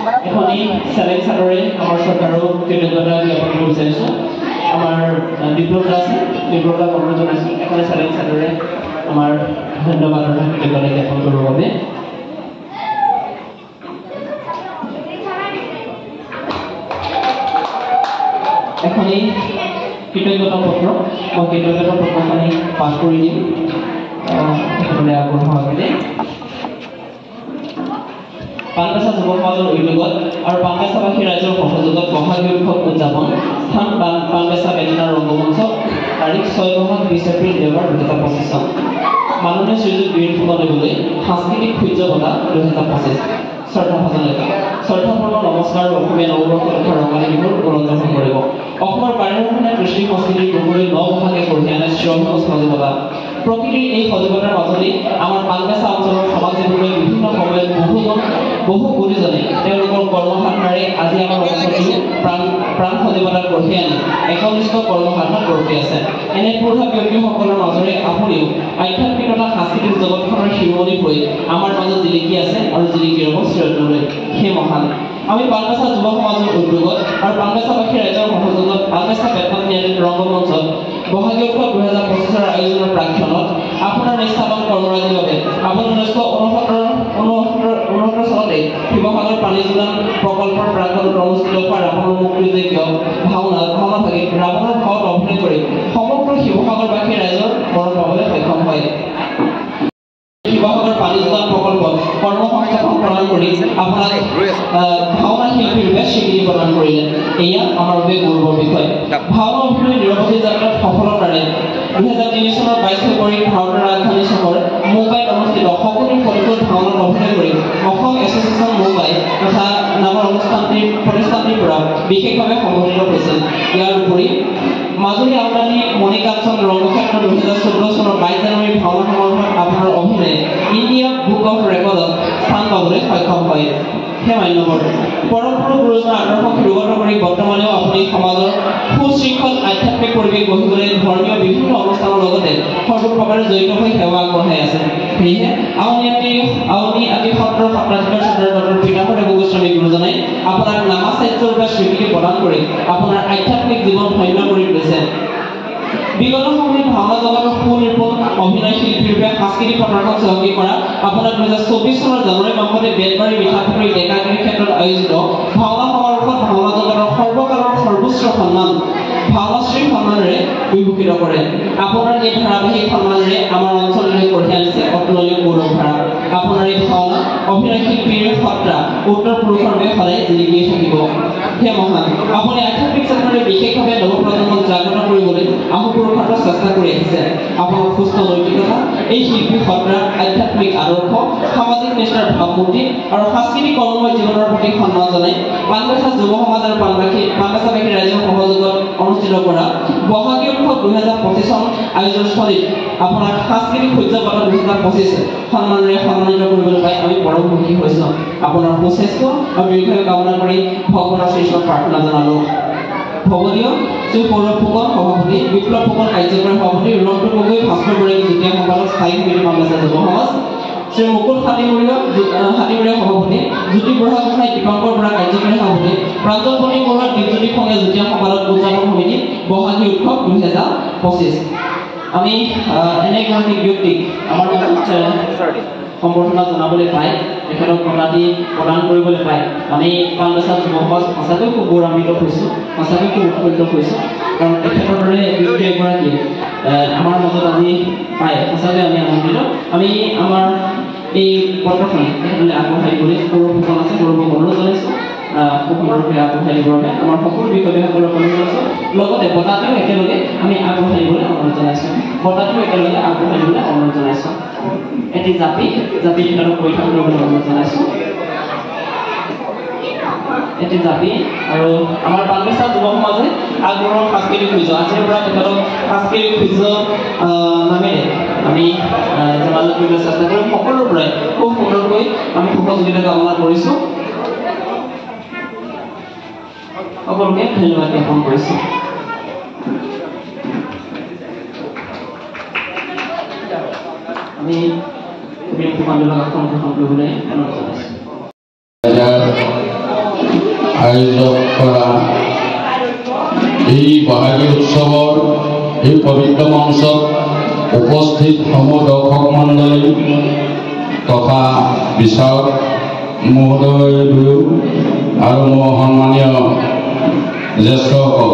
এখনি চেলেঞ্জ চাদৰে আমাৰ চৰকাৰক কৃতজ্ঞতা জ্ঞাপন কৰিব বিচাৰিছোঁ। আমাৰ বিপ্লৱ আছে বিপ্লৱক অনুৰোধ জনাইছোঁ এখনি চেলেঞ্জ চাদৰে আমাৰ ধন্যবাদ আৰু কৃতজ্ঞতা জ্ঞাপন কৰিবৰ বাবে। এখনি কৃতজ্ঞতা পত্ৰ মই কৃতজ্ঞতা পত্ৰখনি পাঠ কৰি দিম তেখেতলৈ আগবঢ়োৱাবলৈ। পানবেচা যুৱ সমাজৰ উদ্যোগত আৰু পানবেচাবাসী ৰাইজৰ সহযোগত বহাগ উৎসৱ উদযাপন স্থান পানবেচা বেদিনা ৰংগমঞ্চ তাৰিখ 6 বহাগ 20 এপ্ৰিল দেওবাৰ 2025 চন। মাননীয় শ্ৰীযুত বীৰ ফুকনলৈ সাংস্কৃতিক সূৰ্য বঁটা 2025 শ্ৰদ্ধাপূৰ্ণ নমস্কাৰ অসমীয়া নৱবৰ্ষ তথা ৰঙালী বিহুৰ উদযাপন কৰিব। অসমৰ পাৰিশ্ৰমিক কৃষ্টি সংস্কৃতিৰ পুখুৰী 9 বহাগে কঢ়িয়াই আনে শ্ৰীঅভিনৱ সজীৱতা। প্ৰকৃতিৰ এই সজীৱতাৰ মাজতেই আমাৰ পানবেচা অঞ্চলৰ সমাজ জীৱনলৈ বিভিন্ন সময়ত বহু গুণীজনে তেওঁলোকৰ কৰ্মসাধনাৰে আজি আমাৰ অঞ্চলটো প্ৰাণ সজীৱতা কঢ়িয়াই আনি একনিষ্ঠ কৰ্মসাধনাত গঢ়ি আছে। এনে পুৰুষা ব্যক্তিসকলৰ মাজৰে আপুনিও আধ্যাত্মিকতা সাংস্কৃতিক জগতখনৰ শিৰোমণি হৈ আমাৰ মাজত জিলিকি আছে আৰু জিলিকি ৰ'ব চিৰদিনলৈ। সেই মহান আমি পানবেচা যুৱ সমাজৰ উদ্যোগত আৰু পানবেচাবাসী ৰাইজৰ সহযোগত পানবেচা বেতন ন্যায়ালয় ৰংগমঞ্চত বহাগী উৎসৱ 2025 আয়োজনৰ প্ৰাক্ষণত আপোনাৰ নিষ্ঠাবান কৰ্মৰাজিৰ বাবে আপুনি 1969 চনতে শিৱসাগৰ পানী যোগান প্ৰকল্পৰ প্ৰাংগণত অনুষ্ঠিত হোৱা ৰাৱণৰ মুক্তিযোগ্য ভাওনাভাগে ৰাৱণৰ ভাৱত অভিনয় কৰি সমগ্ৰ শিৱসাগৰবাসী ৰাইজৰ মৰম পাবলৈ সক্ষম হয়। শিৱসাগৰ পানী যোগান প্ৰকল্পত কৰ্মসংস্থাপন প্ৰদান কৰি আপোনাক ভাওনা শিল্পীৰ ৰূপে স্বীকৃতি প্ৰদান কৰিলে। এয়া আমাৰ বাবে গৌৰৱৰ বিষয়। ভাওনা অভিনয় নিৰৱধি যাত্ৰাত সফলতাৰে 2003 চনৰ 22 ফেব্ৰুৱাৰীত ভাৰতৰ ৰাজধানী চহৰ মুম্বাইত অনুষ্ঠিত সকলো ফলিকত ভাওনাত অভিনয় কৰি অসম এছ'চিয়েশ্যন মুম্বাই তথা নামৰ প্ৰতিষ্ঠানটিৰ পৰা বিশেষভাৱে সম্মানিত হৈছিল। ইয়াৰ উপৰি মাজুলী আউলানী মণিকাঞ্চন ৰংগক্ষেত্ৰ 2014 চনৰ 22 জানুৱাৰীৰ ভাওনা সমাৰোহত আপোনাৰ অভিনয়ে ইণ্ডিয়া বুক অফ ৰেকৰ্ডত স্থান পাবলৈ সক্ষম হয়। সেই মান্যবৰ পৰম্পৰা গুৰুজনাৰ আদৰ্শক শিৰোগত কৰি বৰ্তমানেও আপুনি সমাজৰ সুশৃংখল আধ্যাত্মিক পৰিৱেশ গঢ়িবলৈ ধৰ্মীয় বিভিন্ন অনুষ্ঠানৰ লগতে সৰ্বপ্ৰকাৰে জড়িত হৈ সেৱা আগবঢ়াই আছে। সেয়েহে আউনী আদি সত্ৰৰ সত্ৰাধিকাৰ চক্ৰৰ ডক্টৰ পীতাম্বৰ গোস্বামী গুৰুজনাই আপোনাক নামাচাৰ্যৰ বা স্বীকৃতি প্ৰদান কৰি আপোনাৰ আধ্যাত্মিক জীৱন ধন্য কৰি তুলিছে। বিগত সময়ত ভাওনা জগতৰ সুনিপুণ অভিনয় শিল্পী ৰূপে সাংস্কৃতিক পথাৰখন চহকী কৰা আপোনাক 2024 চনৰ জানুৱাৰী মাহতে বেলবাৰী মিঠাপুখুৰী ডেকাগিৰি ক্ষেত্ৰত আয়োজিত ভাওনা সমাৰোহত ভাওনা জগতৰ সৰ্বকালৰ সৰ্বোচ্চ সন্মান ভাওনাশ্ৰী সন্মানেৰে বিভূষিত কৰে। আপোনাৰ এই ধাৰাবাহিক সন্মানেৰে আমাৰ অঞ্চললৈ কঢ়িয়াই আনিছে অতুলনীয় গৌৰৱ ধাৰা। আপোনাৰ এই ভাওনা অভিনয় শিল্পীৰ সত্ৰা উত্তৰ পুৰুষৰ বাবে সদায় জিলিকি থাকিব। হে মহান আপুনি আধ্যাত্মিক চেতনাৰে বিশেষভাৱে নৱপ্ৰজন্মক জাগ্ৰত কৰিবলৈ আহুপুৰুষাৰ্থ চেষ্টা কৰি আহিছে। আপোনাৰ সুস্থ নৈতিকতা এই শিল্পী সত্ৰাৰ আধ্যাত্মিক আদৰ্শ সামাজিক নিষ্ঠাৰ ভাৱমূৰ্তি আৰু সাংস্কৃতিক কৰ্মময় জীৱনৰ প্ৰতি সন্মান জনাই পানবেচা যুৱ সমাজ আৰু পানবেচাবাসী ৰাইজৰ সহযোগত অনুষ্ঠিত কৰা বহাগী উৎসৱ 2025 চন আয়োজনস্থলীত আপোনাক সাংস্কৃতিক সূৰ্য বঁটা 2025 সন্মানেৰে সন্মানিত কৰিবলৈ পাই আমি পৰম সুখী হৈছোঁ। আপোনাৰ সুস্বাস্থ্য আৰু দীৰ্ঘায়ু কামনা কৰি ভগৱানৰ শ্ৰীচৰণত প্ৰাৰ্থনা জনালোঁ। ভগৱতীয় শ্ৰী সৌৰভ ফুকন সভাপতি, বিপ্লৱ ফুকন কাৰ্যকৰী সভাপতি, ৰন্টু গগৈ ভাস্কৰ বৰাকী যুটীয়া সম্পাদক স্থায়ী সমিতি পানবেচা যুৱ সমাজ, শ্ৰী মুকুল হাতীমূৰীয়া সভাপতি, জ্যোতি বৰুৱা গোহাঁই দীপংকৰ বৰা কাৰ্যকৰী সভাপতি, প্ৰাঞ্জল পতি বৰুৱা দীপজ্যোতি সংঘে যুটীয়া সম্পাদক উদযাপন সমিতি বহাগী উৎসৱ 2025। আমি এনে এগৰাকী ব্যক্তিক আমাৰ সম্বৰ্ধনা জনাবলৈ পাই তেখেতক বঁটাটি প্ৰদান কৰিবলৈ পাই আমি পানবেচা যুৱ সমাজ সঁচাকৈ খুব গৌৰৱান্বিত হৈছোঁ, সঁচাকৈ খুব উৎফুল্লিত হৈছোঁ। কাৰণ তেখেতৰ দৰে ব্যক্তি এগৰাকী আমাৰ মাজত আজি পাই সঁচাকৈ আমি আনন্দিত। আমি আমাৰ এই পত্ৰখন তেখেতলৈ আগবঢ়াই দিবলৈ সৌৰভ ফুকন আছে, সৌৰভক অনুৰোধ জনাইছোঁ খুব সুন্দৰভাৱে আগবঢ়াই দিবৰ বাবে। আমাৰ সকলো বিষয়সকলক অনুৰোধ জনাইছোঁ। লগতে বঁটাটিও একেলগে আমি আগবঢ়াই দিবলৈ অনুৰোধ জনাইছোঁ। এটি জাপি তেখেতক পৰিধান কৰিবলৈ অনুৰোধ জনাইছোঁ। এটি জাপি আৰু আমাৰ পানবেচা যুৱ সমাজে আগবঢ়োৱা সাংস্কৃতিক সূৰ্য আজিৰ পৰা তেখেতক সাংস্কৃতিক সূৰ্য নামেৰে আমি যোগাযোগ কৰিবলৈ চেষ্টা কৰিম। সকলোৰে পৰাই খুব সুন্দৰকৈ আমি সহযোগিতা কামনা কৰিছোঁ। সকলোকে ধন্যবাদ জ্ঞাপন কৰিছোঁ। আমি খুব আন্দোলন গ্ৰহণ কৰিবলৈ অনুৰোধ জনাইছোঁ। আয়োজক কৰা এই বহাগী উৎসৱৰ এই পবিত্ৰ মঞ্চত উপস্থিত সমূহ দৰ্শক মণ্ডলী তথা বিচাৰক মহোদয় দুয়ো আৰু মোৰ সন্মানীয় জ্যেষ্ঠসকল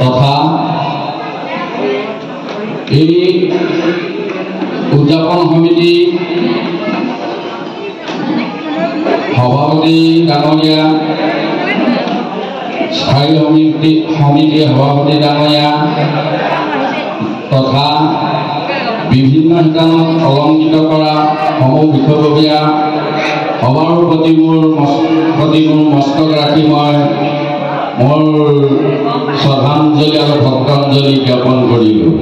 তথা এই উদযাপন সমিতি সভাপতি ডাঙৰীয়া স্থায়ী সমিতিৰ সভাপতি ডাঙৰীয়া তথা বিভিন্ন শিতানত অলংকৃত কৰা সমূহ বিষয়ববীয়া সবাৰ প্ৰতি মোৰ মস্তক ৰাখি মই মোৰ শ্ৰদ্ধাঞ্জলি আৰু ভক্তাঞ্জলি জ্ঞাপন কৰিলোঁ।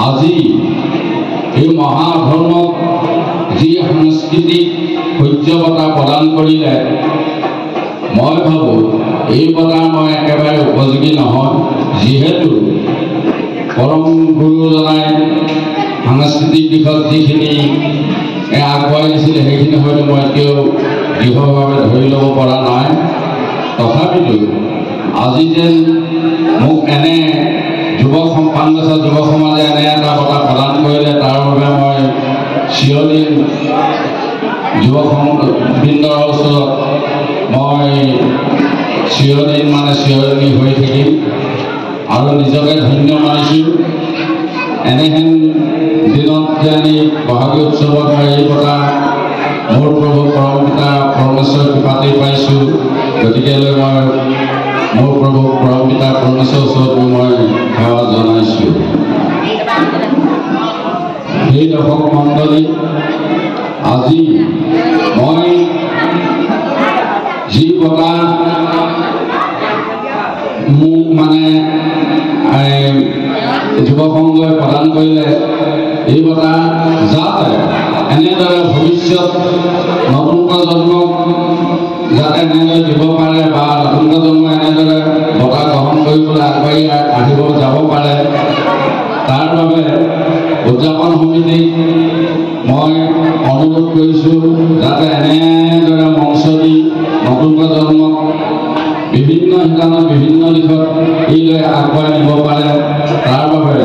আজি এই মহাধৰ্মক যি সাংস্কৃতিক সূৰ্য বঁটা প্ৰদান কৰিলে মই ভাবোঁ এই বঁটা মই একেবাৰে উপযোগী নহয়, যিহেতু পৰম গুৰুজনাই সাংস্কৃতিক দিশত যিখিনি আগুৱাই দিছিলে সেইখিনি হয়তো মই এতিয়াও দৃঢ়ভাৱে ধৰি ল'ব পৰা নাই। তথাপিতো আজি যেন মোক এনে পাণ্ডেশ্বৰ যুৱ সমাজে এনে এটা বঁটা প্ৰদান কৰিলে তাৰ বাবে মই চিৰদিন যুৱবৃন্দৰ ওচৰত মই চিৰদিন চিৰদিনী হৈ থাকিম আৰু নিজকে ধন্য মানিছোঁ। এনেহেন দিনত যেন এই বহাগী উৎসৱত মই এই বঁটা মোৰ প্ৰভু পৰম পিতা পৰমেশ্বৰ কৃপাতেই পাইছোঁ। গতিকেলৈ মই মোৰ প্ৰভু পৰম পিতা পৰমেশ্বৰৰ ওচৰত মই সেৱা জনাইছোঁ। সেই দৰ্শক মণ্ডলী, আজি মই যি বঁটা মোক যুৱ সংঘই প্ৰদান কৰিলে এই বঁটা যাতে এনেদৰে ভৱিষ্যত নতুন প্ৰজন্মক যাতে এনেদৰে দিব পাৰে বা নতুন প্ৰজন্মই এনেদৰে বঁটা গ্ৰহণ কৰিবলৈ আগবাঢ়ি আহিব যাব পাৰে তাৰ বাবে উদযাপন সমিতিক মই অনুৰোধ কৰিছোঁ যাতে এনেদৰে মঞ্চ দি নতুন প্ৰজন্মক বিভিন্ন শিতানত বিভিন্ন দিশত এইলৈ আগুৱাই নিব পাৰে। তাৰ বাবে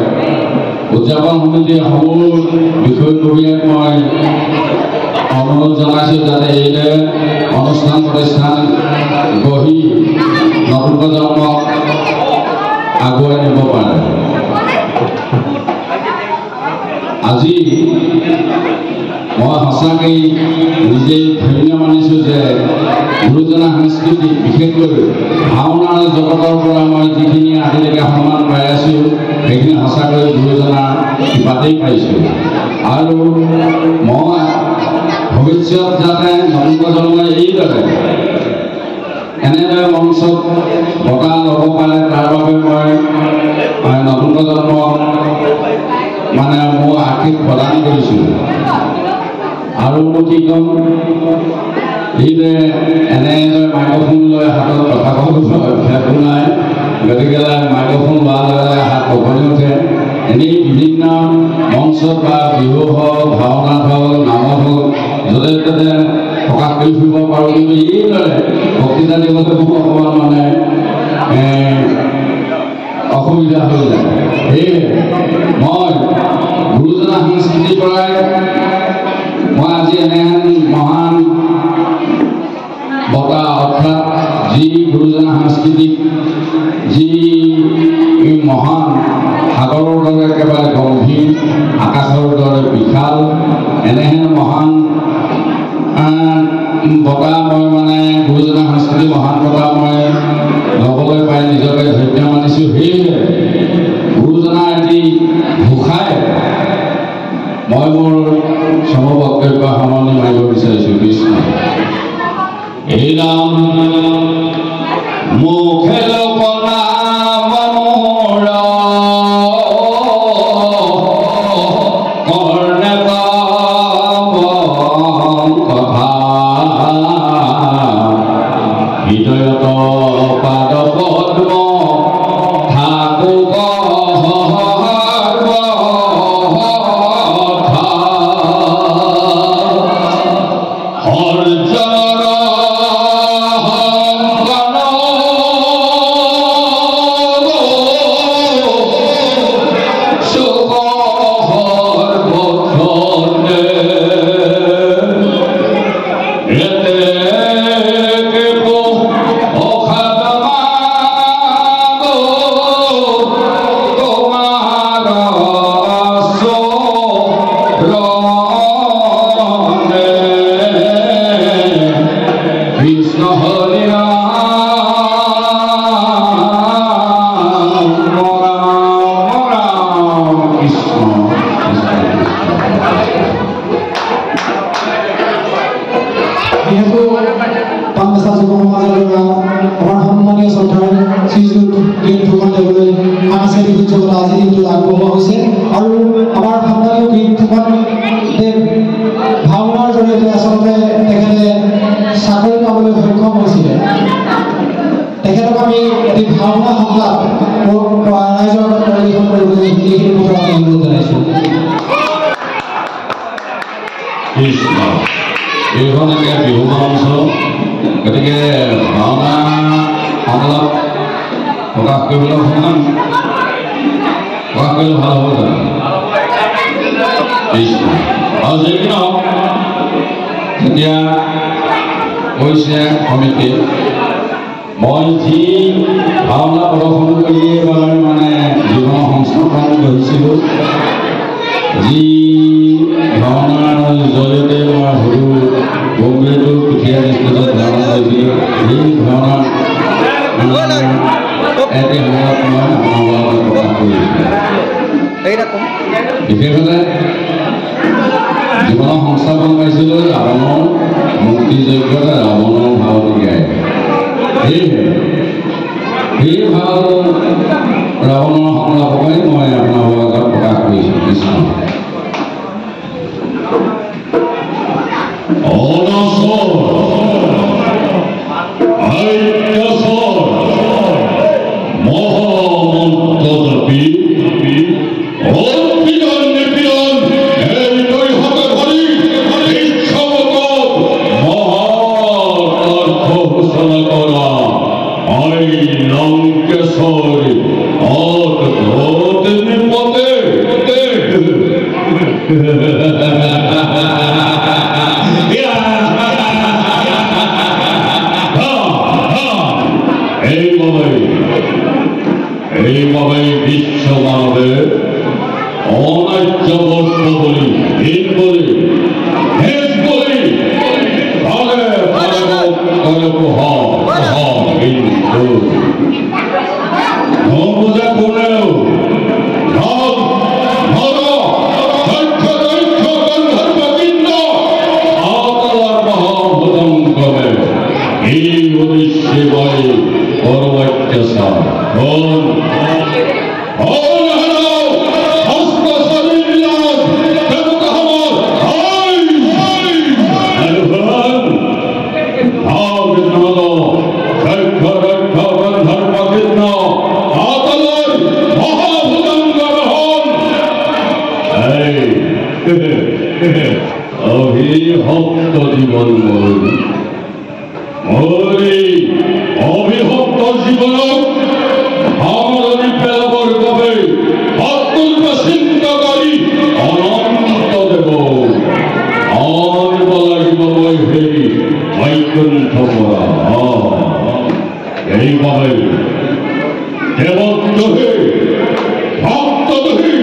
উদযাপন সমিতিৰ সমূহ বিষয়ববীয়াক মই অনুৰোধ জনাইছোঁ যাতে এইদৰে অনুষ্ঠান প্ৰতিষ্ঠান গঢ়ি নতুন প্ৰজন্মক আগুৱাই নিব পাৰে। আজি মই সঁচাকৈ নিজেই ধন্য মানিছোঁ যে গুৰুজনা সাংস্কৃতিক বিশেষকৈ ভাওনাৰ জগতৰ পৰা মই যিখিনি আজিলৈকে সন্মান পাই আছোঁ সেইখিনি সঁচাকৈ গুৰুজনাৰ কৃপাতেই পাইছোঁ। আৰু মই ভৱিষ্যত যাতে নতুন প্ৰজন্মই এইদৰে এনেদৰে মঞ্চত বঁটা ল'ব পাৰে তাৰ বাবে মই নতুন প্ৰজন্মক মোৰ আশীষ প্ৰদান কৰিছোঁ। আৰু কি ক'ম, এইদৰে এনেদৰে মাইক্ৰফোন লৈ হাতত কথা ক'বলৈ অভ্যাসো নাই, গতিকে মাইক্ৰফোন লোৱাৰ লগে হাত কঁপনি উঠে। এনেই বিভিন্ন মঞ্চত বা বিহু হওক, ভাওনাত হওক, নামত হওক, য'তে ত'তে প্ৰকাশ কৰি ফুৰিব পাৰোঁ, কিন্তু এইদৰে বক্তৃতা দিবলৈ মোৰ অকণমান অসুবিধা হৈ যায়। সেয়ে মই গুৰুজনা সাংস্কৃতিৰ পৰাই মই আজি এনেহেন মহান বঁটা অৰ্থাৎ যি গুৰুজনা সাংস্কৃতিক যি মহান সাগৰৰ দৰে একেবাৰে গম্ভীৰ, আকাশৰ দৰে বিশাল, এনেহেন মহান বঁটা মই গুৰুজনা সাংস্কৃতিক মহান বঁটা মই ল'বলৈ পাই নিজকে ধন্য মানিছোঁ। সেয়েহে গুৰুজনা এটি ঘোষাই মই মোৰ চম বক্তব্য সামৰণি মাৰিব বিচাৰিছোঁ। কৃষ্ণ এই ৰাম মুখে লোকনা হৃদয়ত পাদ পদ্ম থাকো অৰ্জনৰ পানবেস্তা যুৱ সমাজৰ পৰা আমাৰ সন্মানীয় শ্ৰদ্ধাৰ শ্ৰীযুত বীৰ ফুকন দেৱলৈ সাংস্কৃতিক উৎসৱত আজি দিনটোত আগবঢ়োৱা হৈছে আৰু আমাৰ সন্মানীয় বীৰ ফুকন দেৱ ভাওনাৰ জৰিয়তে আচলতে তেখেতে চাকৰি পাবলৈ সক্ষম হৈছিলে তেখেতক আমি এটি ভাওনা সংলাপ ৰাইজৰ আগত পৰিৱেশন কৰিবলৈ এইখিনি কথা আমি অনুৰোধ জনাইছোঁ এইখন এতিয়া বিহু মঞ্চ গতিকে ভাওনা সংলাপ প্ৰকাশ কৰিবলৈ অকণমান প্ৰকাশ কৰিলে ভাল হ'ব জানো আৰু যিকি নহওক এতিয়া কৈছে সমিতিয়ে মই যি ভাওনা প্ৰদৰ্শন কৰিয়ে এবাৰ মানে জীৱন সংস্থাপন কৰিছিলোঁ যি ভাওনাৰ জৰিয়তে মই সৰু বম্বেটো কুঠীয়া ষ্টেজত ভাওনা কৰিছিলোঁ সেই ভাওনা এটি সময়ত মই আপোনাৰ প্ৰকাশ কৰিছিলোঁ বিশেষভাৱে জীৱন সংস্থাপন পাইছিলোঁ ৰাৱণৰ মুক্তিযজ্ঞত ৰাৱণৰ ভাওটো গায় সেয়েহে সেই ভাও ৰাৱণৰ সংলাপকে মই আপোনালোকৰ আগত প্ৰকাশ কৰিছোঁ কৃষ্ণ এইভাবে বিশ্ব মানবে অনার্য বর্ষ বলি হীন বলি হেস বলি তাহলে বোঝা কোনেও এই উদ্দেশ্যে বলে পরবর্তীসার অভিভক্ত জীবন অভিভক্ত জীবন আমরণী পেলাবর কবে অত্যন্ত চিন্তাকারী অনন্ত দেব আনিব লাগিব মই সেই বৈকুণ্ঠ পৰা এইভাবে দেবদ্ৰোহী ভক্তদ্ৰোহী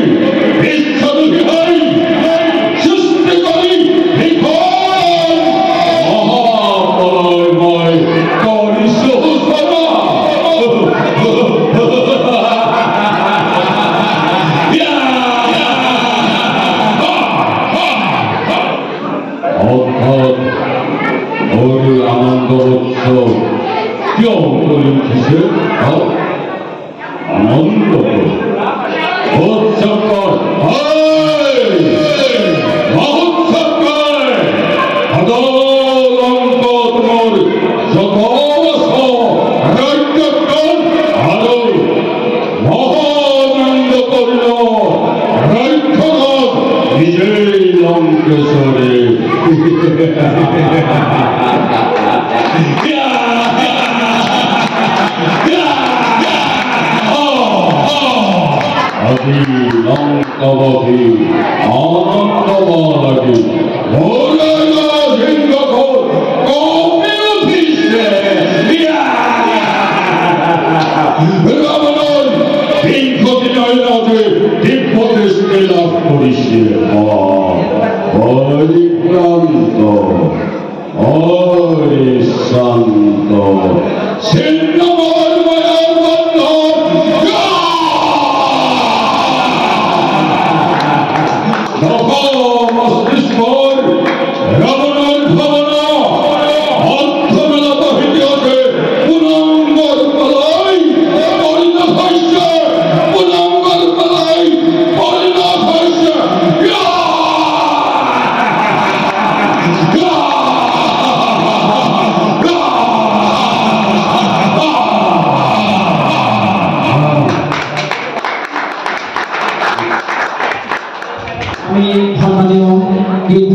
বিশ্বদ্ৰোহী হৈ সৃষ্টি কৰি মহাপ্ৰলয় কৰিছো আনন্দ উৎসৱ কিয় কৰি উঠিছে আনন্দ উৎসৱ মহানন্দ কৰিল ৰক্ষক নিজেই লংকেশ্বৰে আজি লংকবী আনন্দ লাগি লাভ কৰিছে পৰিক্ৰান্ত শান্ত মস্তিষ্কৰ ৰাৱণৰ ভাৱনা অৰ্থমেলত আমি সন্মানীয় গীত